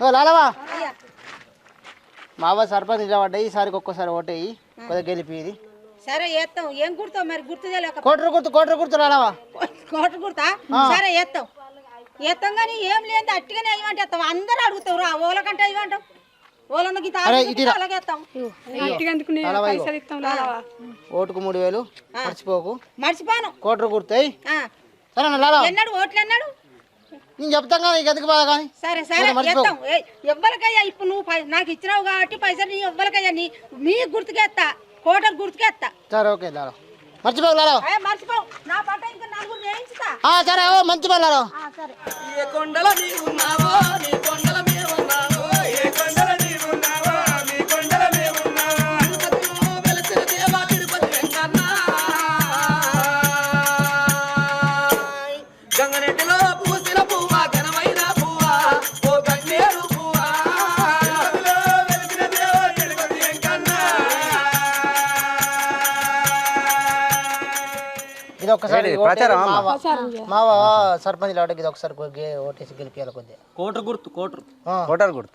లాలవా మావ సర్పంచ్ నిలబడ్డా ఈసారికి ఒక్కసారి ఓటేయి కొద్దిగా గెలిపి సరే ఎత్తాం ఏం గుర్తావు మరి గుర్తుదేలేక కోటరు గుర్తు లాలవా కోట గుర్తా సరే ఎత్తాం ఎత్తాం కానీ ఏం లేదు అట్టిగానే అయ్యమంటే ఎత్తాం అందరూ అడుగుతావు ఓలకంటే అయ్యమంటాం ఓలన్న గీత అలాగే ఎత్తాం ఓటుకు 3000 మర్చిపోకు మర్చిపోను కోటరు గుర్తాయి సరే లాలవా ఎన్నాడు ఓట్లు ఎన్నాడు నేను చెప్తాను కదా ఎందుకు బాగా కానీ సరే సరే ఎత్తాం ఎవ్వరికయ్యా ఇప్పుడు నువ్వు నాకు ఇచ్చినావు కాబట్టి పైసలు నీ ఎవ్వరికయ్యా నీ గుర్తుకేస్తా కోటకు గుర్తుకేస్తా సరే ఓకే లాలో మర్చిపోకు లాలో మర్చిపోవు నా పట్ట ఇంకా నలుగురు వేయించుతా సరే మంచిపో లాలో సరే ఏ కొండల నీవున్నావో నీ కొండల మేమున్నావో ఏ కొండల నీవున్నావో నీ కొండల మేమున్నావో తిరుపతిలో వెలసిన దేవా తిరుపతి వెంకన్న గంగనెట్టిలో పూసిన పువ్వా ఘనమైన పువ్వా ఓ గన్నేరు పువ్వా తిరుపతిలో వెలసిన దేవా తిరుపతి వెంకన్న ఇది ఒకసారి మావ సర్పంచ్ లాంటి ఇది ఒకసారి ఓటేసి గెలిపియాలి కొద్దిగా కోటర్ గుర్తు